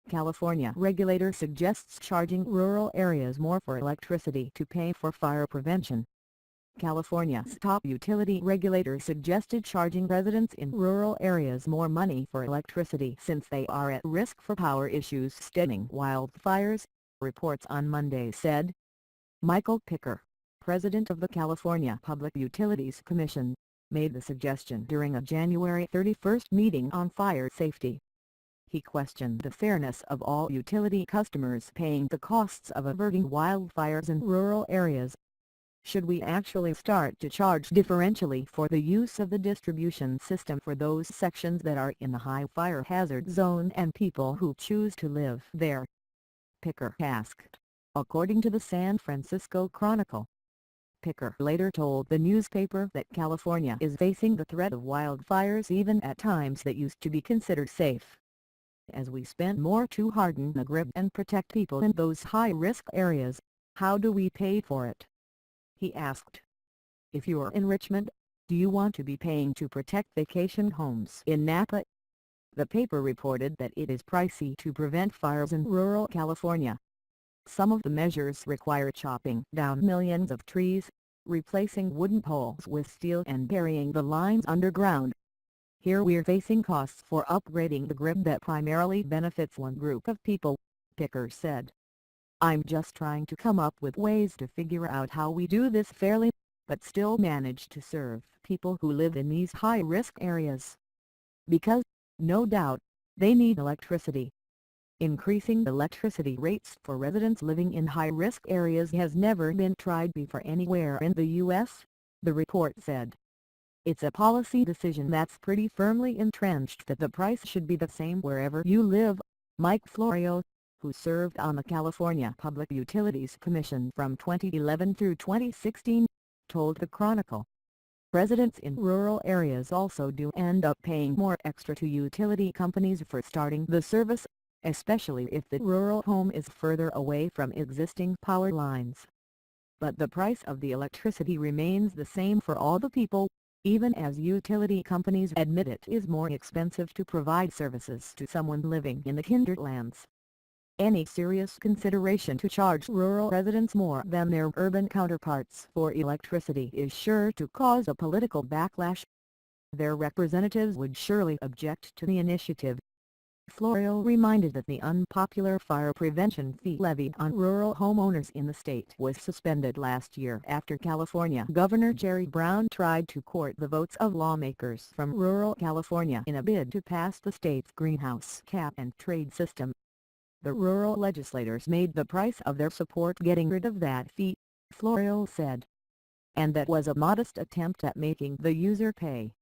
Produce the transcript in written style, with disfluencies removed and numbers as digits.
California regulator suggests charging rural areas more for electricity to pay for fire prevention. California's top utility regulator suggested charging residents in rural areas more money for electricity since they are at risk for power issues stemming wildfires, reports on Monday said. Michael Picker, president of the California Public Utilities Commission, made the suggestion during a January 31 meeting on fire safety. He questioned the fairness of all utility customers paying the costs of averting wildfires in rural areas. Should we actually start to charge differentially for the use of the distribution system for those sections that are in the high fire hazard zone and people who choose to live there? Picker asked, according to the San Francisco Chronicle. Picker later told the newspaper that California is facing the threat of wildfires even at times that used to be considered safe. As we spend more to harden the grid and protect people in those high-risk areas, how do we pay for it? He asked. If you're in Richmond, do you want to be paying to protect vacation homes in Napa? The paper reported that it is pricey to prevent fires in rural California. Some of the measures require chopping down millions of trees, replacing wooden poles with steel and burying the lines underground. Here we're facing costs for upgrading the grid that primarily benefits one group of people, Picker said. I'm just trying to come up with ways to figure out how we do this fairly, but still manage to serve people who live in these high-risk areas. Because, no doubt, they need electricity. Increasing electricity rates for residents living in high-risk areas has never been tried before anywhere in the U.S., the report said. It's a policy decision that's pretty firmly entrenched that the price should be the same wherever you live, Mike Florio, who served on the California Public Utilities Commission from 2011 through 2016, told the Chronicle. Residents in rural areas also do end up paying more extra to utility companies for starting the service, especially if the rural home is further away from existing power lines. But the price of the electricity remains the same for all the people, even as utility companies admit it is more expensive to provide services to someone living in the hinterlands. Any serious consideration to charge rural residents more than their urban counterparts for electricity is sure to cause a political backlash. Their representatives would surely object to the initiative. Florio reminded that the unpopular fire prevention fee levied on rural homeowners in the state was suspended last year after California Governor Jerry Brown tried to court the votes of lawmakers from rural California in a bid to pass the state's greenhouse cap and trade system. The rural legislators made the price of their support getting rid of that fee, Florio said. And that was a modest attempt at making the user pay.